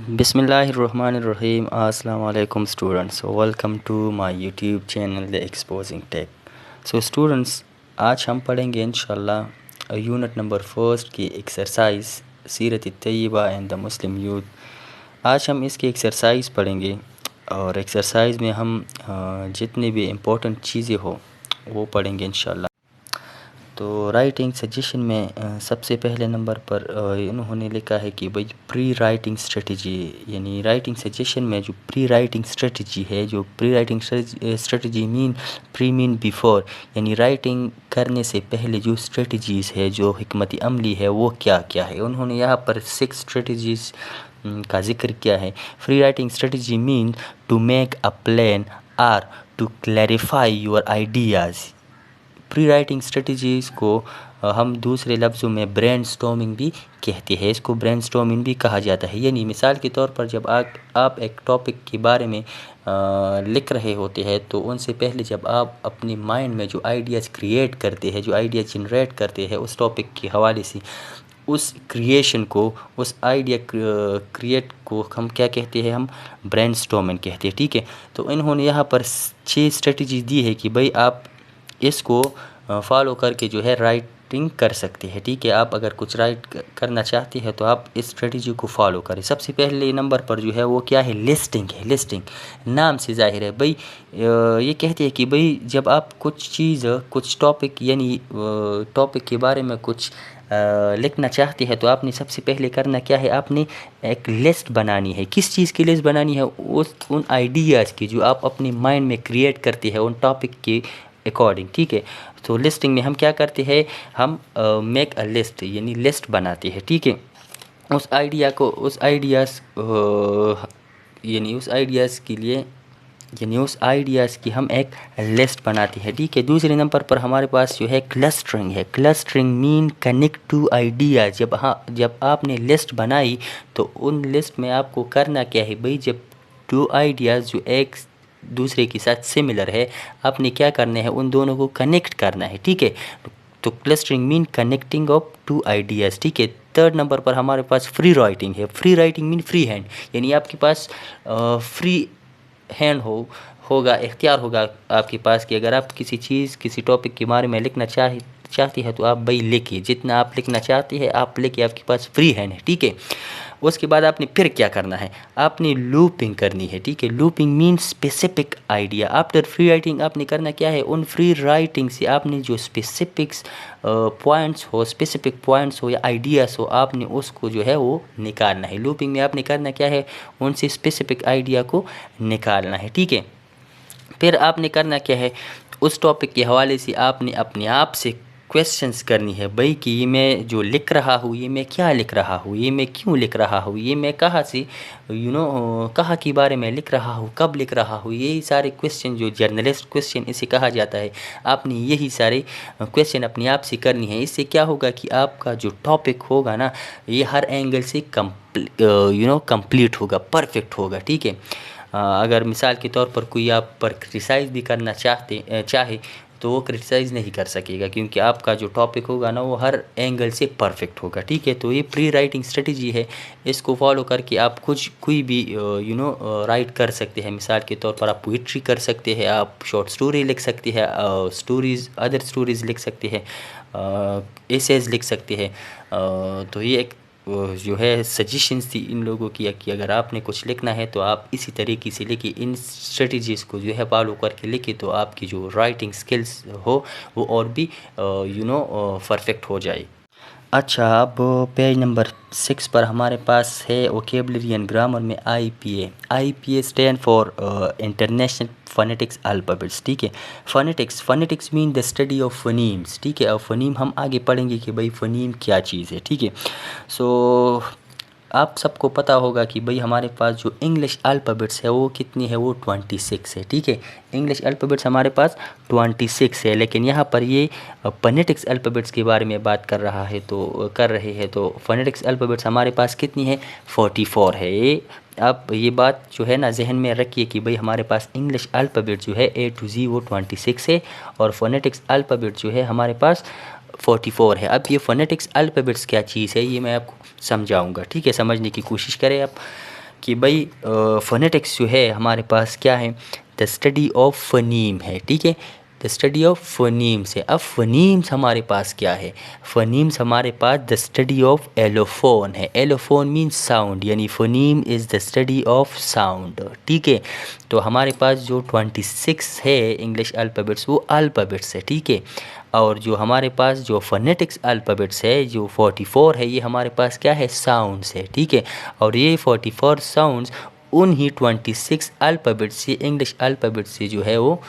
बिस्मिल्लाहिर्रहमानिर्रहीम। अस्सलाम वालेकुम students, welcome to my YouTube channel the exposing tech. So students, आज हम पढ़ेंगे इंशाल्लाह यूनिट नंबर फर्स्ट की एक्सरसाइज सीरत तय्यबा एंड द मुस्लिम यूथ। आज हम इसकी एक्सरसाइज पढ़ेंगे और एक्सरसाइज में हम जितनी भी इम्पोर्टेंट चीज़ें हो वो पढ़ेंगे इंशाल्लाह। तो राइटिंग सजेशन में सबसे पहले नंबर पर इन्होंने लिखा है कि भाई प्री राइटिंग स्ट्रेटजी, यानी राइटिंग सजेशन में जो प्री राइटिंग स्ट्रेटजी है, जो pre writing strategy mean before, यानी राइटिंग करने से पहले जो स्ट्रेटजीज़ है, जो हिकमत अमली है वो क्या क्या है। उन्होंने यहाँ पर 6 स्ट्रेटजीज़ का जिक्र किया है। Free writing strategy mean to make a plan or to clarify your ideas. Pre writing strategies को हम दूसरे लफ्ज़ों में ब्रेनस्टॉर्मिंग भी कहते हैं। इसको ब्रेनस्टॉर्मिंग भी कहा जाता है। यानी मिसाल के तौर पर जब आप एक टॉपिक के बारे में लिख रहे होते हैं तो उनसे पहले जब आप अपने माइंड में जो आइडियाज़ क्रिएट करते हैं, जो आइडिया जनरेट करते हैं उस टॉपिक के हवाले से, उस क्रिएशन को, उस आइडिया क्रिएट को हम क्या कहते हैं, हम ब्रेनस्टॉर्मिंग कहते हैं। ठीक है, तो इन्होंने यहाँ पर 6 स्ट्रेटजी दी है कि भाई आप इसको फॉलो करके जो है राइटिंग कर सकते हैं। ठीक है, आप अगर कुछ राइट करना चाहते हैं तो आप इस स्ट्रेटजी को फॉलो करें। सबसे पहले नंबर पर जो है वो क्या है, लिस्टिंग है। लिस्टिंग नाम से जाहिर है भाई, ये कहते हैं कि भाई जब आप कुछ चीज़, कुछ टॉपिक, यानी टॉपिक के बारे में कुछ लिखना चाहते हैं तो आपने सबसे पहले करना क्या है, आपने एक लिस्ट बनानी है। किस चीज़ की लिस्ट बनानी है, उन आइडियाज़ की जो आप अपने माइंड में क्रिएट करते हैं उन टॉपिक के अकॉर्डिंग। ठीक है, तो लिस्टिंग में हम क्या करते हैं, हम मेक अ लिस्ट, यानी लिस्ट बनाते हैं। ठीक है, उस आइडिया को, उस आइडियाज़ यानी उस आइडियाज़ के लिए, यानी उस आइडियाज़ की हम एक लिस्ट बनाते हैं। ठीक है, दूसरे नंबर पर हमारे पास जो है क्लस्टरिंग है। Clustering mean connect to ideas. जब आपने लिस्ट बनाई तो उन लिस्ट में आपको करना क्या है भाई, जब 2 आइडियाज़ जो एक दूसरे के साथ सिमिलर है, आपने क्या करना है, उन दोनों को कनेक्ट करना है। ठीक है, तो clustering mean connecting of 2 ideas. ठीक है, थर्ड नंबर पर हमारे पास फ्री राइटिंग है। Free writing mean free hand, यानी आपके पास फ्री हैंड होगा, इख्तियार होगा आपके पास कि अगर आप किसी चीज़, किसी टॉपिक के बारे में लिखना चाहती है तो आप भाई लिखिए, जितना आप लिखना चाहते हैं आप लिखिए, आपके पास फ्री हैंड है। ठीक है, उसके बाद आपने फिर क्या करना है, आपने लूपिंग करनी है। ठीक है, looping mean specific idea. After free writing आपने करना क्या है, उन फ्री राइटिंग से आपने जो स्पेसिफिक पॉइंट्स हो या आइडियाज़ हो, आपने उसको जो है वो निकालना है। लूपिंग में आपने करना क्या है, उनसे स्पेसिफिक आइडिया को निकालना है। ठीक है, फिर आपने करना क्या है, उस टॉपिक के हवाले से आपने अपने आप से क्वेश्चंस करनी है भाई कि ये मैं जो लिख रहा हूँ, ये मैं क्या लिख रहा हूँ, ये मैं क्यों लिख रहा हूँ, ये मैं कहाँ से कहाँ के बारे में लिख रहा हूँ, कब लिख रहा हूँ। यही सारे क्वेश्चन, जो जर्नलिस्ट क्वेश्चन इसे कहा जाता है, आपने यही सारे क्वेश्चन अपने आप से करनी है। इससे क्या होगा कि आपका जो टॉपिक होगा ना, ये हर एंगल से कंप्लीट होगा, परफेक्ट होगा। ठीक है, अगर मिसाल के तौर पर कोई आप पर क्रिटिसाइज़ भी करना चाहे तो वो क्रिटिसाइज़ नहीं कर सकेगा, क्योंकि आपका जो टॉपिक होगा ना वो हर एंगल से परफेक्ट होगा। ठीक है, तो ये प्री राइटिंग स्ट्रेटजी है, इसको फॉलो करके आप कोई भी राइट कर सकते हैं। मिसाल के तौर पर आप पोइट्री कर सकते हैं, आप शॉर्ट स्टोरी लिख सकते हैं, अदर स्टोरीज़ लिख सकते हैं, एसेज लिख सकते हैं। तो ये एक जो है सजेशंस थी इन लोगों की कि अगर आपने कुछ लिखना है तो आप इसी तरीके से लिखिए, इन स्ट्रेटजीज़ को जो है फॉलो करके लिखिए, तो आपकी जो राइटिंग स्किल्स हो वो और भी परफेक्ट हो जाए। अच्छा, अब पेज नंबर 6 पर हमारे पास है वोकेबलरी एंड ग्रामर में IPA। IPA stand for international phonetics alphabets. ठीक है, phonetics mean the study of phonemes. ठीक है, और फ़नीम हम आगे पढ़ेंगे कि भाई फ़नीम क्या चीज़ है। ठीक है, सो आप सबको पता होगा कि भाई हमारे पास जो इंग्लिश अल्फ़ाबेट्स है वो कितनी है, वो 26 है। ठीक है, इंग्लिश अल्फ़ाबेट्स हमारे पास 26 है, लेकिन यहाँ पर ये फ़ोनेटिक्स अल्फ़ाबेट्स के बारे में बात कर रहे हैं तो फ़ोनेटिक्स अल्फ़ाबेट्स हमारे पास कितनी है, 44 है। ये आप ये बात जो है ना जहन में रखिए कि भाई हमारे पास इंग्लिश अल्फ़ाबेट जो है A to Z वो 26 है, और फ़ोनेटिक्स अल्फ़ाबेट जो है हमारे पास 44 है। अब ये फ़ोनेटिक्स अल्फ़ाबेट्स क्या चीज़ है ये मैं आपको समझाऊंगा। ठीक है, समझने की कोशिश करें आप। कि भाई फ़ोनेटिक्स जो है हमारे पास क्या है, द स्टडी ऑफ फ़नीम है, ठीक है, द स्टडी ऑफ फ़नीम्स है। अब फ़नीम्स हमारे पास क्या है, फ़नीम्स हमारे पास द स्टडी ऑफ एलोफोन है। एलोफोन मीन्स साउंड, यानी phoneme is the study of sound, ठीक है। तो हमारे पास जो 26 है इंग्लिश अल्फ़ाबेट्स वो अल्फ़ाबेट्स है, ठीक है। और जो हमारे पास जो फ़ोनेटिक्स अल्फ़ाबेट्स है जो 44 है, ये हमारे पास क्या है, साउंड्स है, ठीक है। और ये 44 साउंड्स उन्हीं 26 अल्फ़ाबेट्स से, इंग्लिश अल्फ़ाबेट्स से जो है वो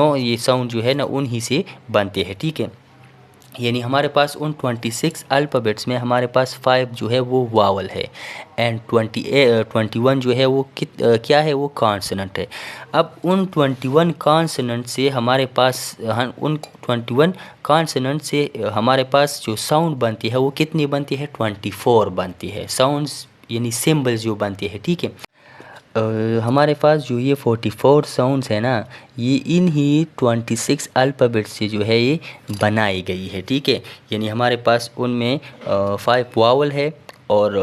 ये साउंड जो है ना उन्हीं से बनते हैं, ठीक है। यानी हमारे पास उन 26 अल्फ़ाबेट्स में हमारे पास 5 जो है वो वावल है एंड 21 जो है वो क्या है, वो कॉन्सोनेंट है। अब उन 21 कॉन्सोनेंट से हमारे पास उन 21 कॉन्सोनेंट से हमारे पास जो साउंड बनती है वो कितनी बनती है, 24 बनती है साउंड्स, यानी सिंबल्स जो बनती है, ठीक है। हमारे पास जो ये 44 साउंड्स है ना, ये इन्हीं 26 अल्फ़ाबेट से जो है ये बनाई गई है, ठीक है। यानी हमारे पास उनमें 5 वावल है और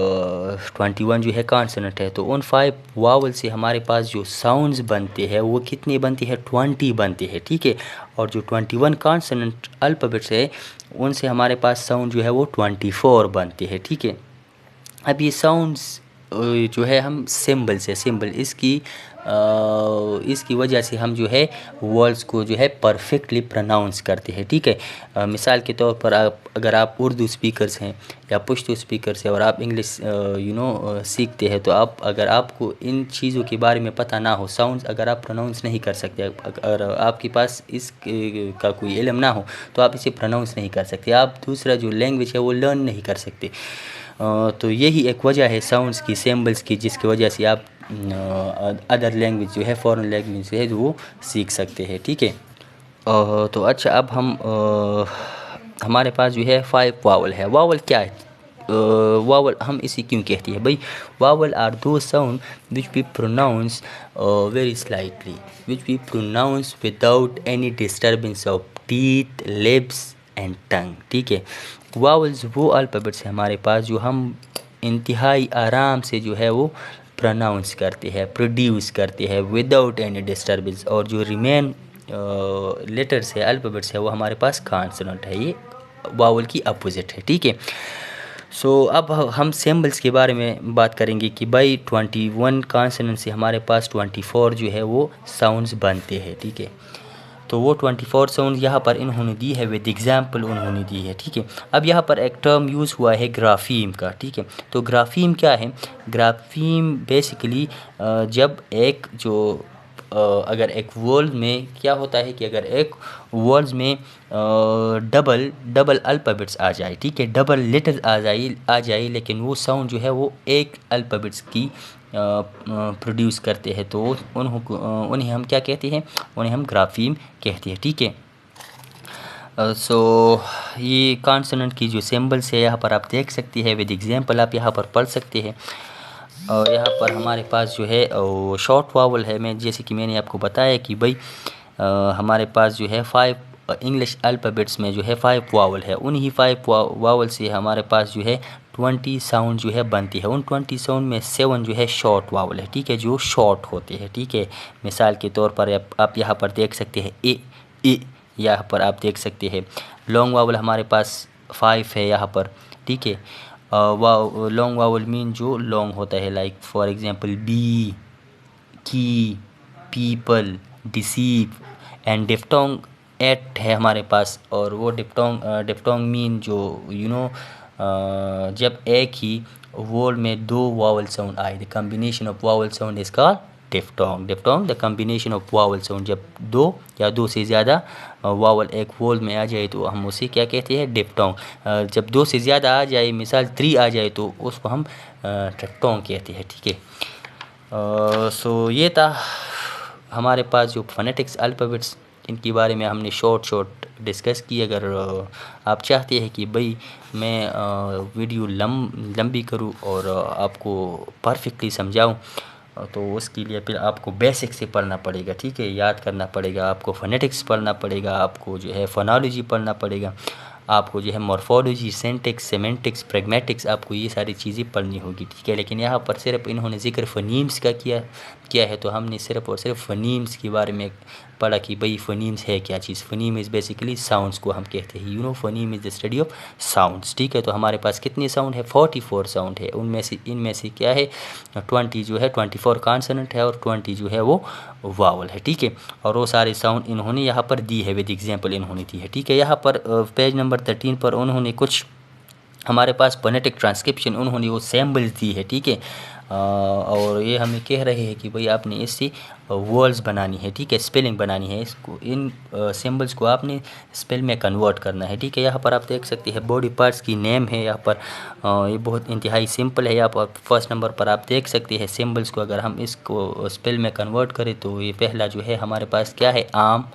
21 जो है कॉन्सोनेंट है। तो उन 5 वावल से हमारे पास जो साउंड्स बनते हैं वो कितनी बनती है, 20 बनती है, ठीक है। और जो 21 कॉन्सोनेंट अल्फ़ाबेट्स है उनसे हमारे पास साउंड जो है वो 24 बनती है, ठीक है। अब ये साउंड्स जो है हम सिंबल से, सिंबल इसकी वजह से हम जो है वर्ड्स को जो है परफेक्टली प्रोनाउंस करते हैं, ठीक है। मिसाल के तौर पर अगर आप उर्दू स्पीकर्स हैं या पुश्तो स्पीकर्स हैं और आप इंग्लिश सीखते हैं, तो अगर आपको इन चीज़ों के बारे में पता ना हो, साउंड्स अगर आप प्रोनाउंस नहीं कर सकते, अगर आपके पास इस का कोई इल्म ना हो तो आप इसे प्रोनाउंस नहीं कर सकते, आप दूसरा जो लैंग्वेज है वो लर्न नहीं कर सकते। तो यही एक वजह है साउंड्स की, सिंबल्स की, जिसकी वजह से आप अदर लैंग्वेज जो है, फॉरेन लैंग्वेज जो है वो सीख सकते हैं, ठीक है। तो अच्छा, अब हम हमारे पास जो है 5 वावल है। वावल क्या है, वावल हम इसे क्यों कहते हैं भाई, vowel are the sound which we pronounce very slightly, which we pronounce without any disturbance of teeth, lips and tongue, ठीक है। वावल्स वो अल्फ़ाबेट्स हैं हमारे पास जो हम इंतहाई आराम से जो है वो प्रोनाउंस करते हैं, प्रोड्यूस करते हैं विदाउट एनी डिस्टर्बेंस। और जो रिमेन लेटर्स है, अल्फ़ाबेट्स है, वो हमारे पास कॉन्सोनेंट है, ये वावल की अपोजिट है, ठीक है। सो अब हम सिंबल्स के बारे में बात करेंगे कि भाई 21 कॉन्सोनेंट से हमारे पास 24 जो है वो साउंड्स बनते हैं, ठीक है। तो वो 24 साउंड यहाँ पर इन्होंने दी है, विद एग्जाम्पल उन्होंने दी है, ठीक है। अब यहाँ पर एक टर्म यूज़ हुआ है ग्राफीम का, ठीक है। तो ग्राफीम क्या है, ग्राफीम बेसिकली जब एक जो अगर एक वर्ड में क्या होता है कि अगर एक वर्ड्स में डबल अल्फ़ाबेट्स आ जाए, ठीक है, डबल लेटर्स आ जाए लेकिन वो साउंड जो है वो एक अल्फ़ाबेट्स की प्रोड्यूस करते हैं, तो उन्हें हम क्या कहते हैं, उन्हें हम ग्राफीम कहते हैं, ठीक है। सो ये कॉन्सोनेंट की जो सिंबल्स है यहाँ पर आप देख सकते हैं, विद एग्जांपल आप यहाँ पर पढ़ सकते हैं। और यहाँ पर हमारे पास जो है शॉर्ट वावल है, मैं जैसे कि मैंने आपको बताया कि भाई हमारे पास जो है 5 इंग्लिश अल्फ़ाबेट्स में जो है 5 वावल है, उन्हीं 5 वावल से हमारे पास जो है 20 साउंड जो है बनती है। उन 20 साउंड में 7 जो है शॉर्ट वावल है, ठीक है, जो शॉर्ट होते हैं, ठीक है। मिसाल के तौर पर आप यहाँ पर देख सकते हैं ए, यहाँ पर आप देख सकते हैं। लॉन्ग वावल हमारे पास 5 है यहाँ पर, ठीक है। लॉन्ग वावल मीन जो लॉन्ग होता है, लाइक फॉर एग्जांपल बी, की, पीपल, डिसीव एंड डिफ्टोंग 8 है हमारे पास। और वो डिफ्टोंग मीन जो जब एक ही वर्ड में 2 वावल साउंड आए, the combination of vowel sound is called diphthong. The combination of vowel sound, जब 2 या 2 से ज़्यादा वावल एक वर्ड में आ जाए तो हम उसे क्या कहते हैं, डिफ्टोंग। जब 2 से ज़्यादा आ जाए, मिसाल 3 आ जाए, तो उसको हम ट्रिप्टोंग कहते हैं, ठीक है। सो ये था हमारे पास जो फोनेटिक्स अल्फ़ाबेट्स, इनके बारे में हमने शॉर्ट डिस्कस की। अगर आप चाहते हैं कि भाई मैं वीडियो लंबी करूं और आपको परफेक्टली समझाऊं, तो उसके लिए फिर आपको बेसिक से पढ़ना पड़ेगा, ठीक है, याद करना पड़ेगा, आपको फोनेटिक्स पढ़ना पड़ेगा, आपको जो है फोनोलॉजी पढ़ना पड़ेगा। आपको जो है मॉर्फोलॉजी, सिंटैक्स, सेमेंटिक्स, प्रैग्मेटिक्स, आपको ये सारी चीज़ें पढ़नी होगी, ठीक है। लेकिन यहाँ पर सिर्फ इन्होंने जिक्र फ़नीम्स का किया है, तो हमने सिर्फ और सिर्फ फ़नीम्स के बारे में पढ़ा कि भाई फ़नीम्स है क्या चीज़। फ़नीम इज़ बेसिकली साउंड्स को हम कहते हैं, phoneme is the study of sounds, ठीक है। तो हमारे पास कितने साउंड है? 44 साउंड है। इनमें से क्या है, 20 जो है 24 कॉन्सोनेंट है और 20 जो है वो वावल है, ठीक है। और वो सारे साउंड इन्होंने यहाँ पर दी है, विद एग्जाम्पल इन्होंने दी है, ठीक है। यहाँ पर पेज नंबर 13 पर उन्होंने कुछ हमारे पास फोनेटिक ट्रांसक्रिप्शन उन्होंने वो सैम्बल्स दी है, ठीक है। और ये हमें कह रहे हैं कि भाई आपने इससे वर्ड्स बनानी है, ठीक है, स्पेलिंग बनानी है, इसको इन सिंबल्स को आपने स्पेल में कन्वर्ट करना है, ठीक है। यहाँ पर आप देख सकते हैं बॉडी पार्ट्स की नेम है यहाँ पर। ये बहुत इंतहाई सिंपल है। यहाँ पर फर्स्ट नंबर पर आप देख सकते हैं सिंबल्स को अगर हम इसको स्पेल में कन्वर्ट करें तो ये पहला जो है हमारे पास क्या है, आम,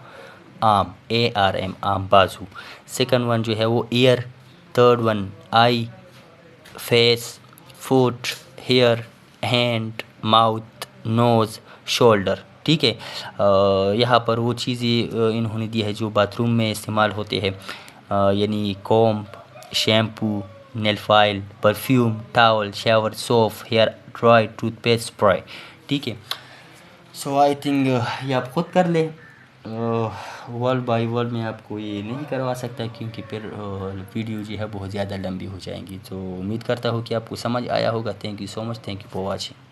ARM, आम, बाजू। सेकंड वन जो है वो ear, third one eye, face, foot, hair, hand, mouth, nose, shoulder, ठीक है। यहाँ पर वो चीज़ें इन्होंने दी है जो बाथरूम में इस्तेमाल होते हैं, यानी comb, shampoo, nail file, perfume, towel, shower, soap, hair dry, toothpaste, spray, ठीक है। सो आई थिंक ये आप खुद कर लें। वर्ड बाय वर्ड में आपको ये नहीं करवा सकता क्योंकि फिर वीडियो जो है बहुत ज़्यादा लंबी हो जाएंगी। तो उम्मीद करता हूँ कि आपको समझ आया होगा। Thank you so much, thank you for watching.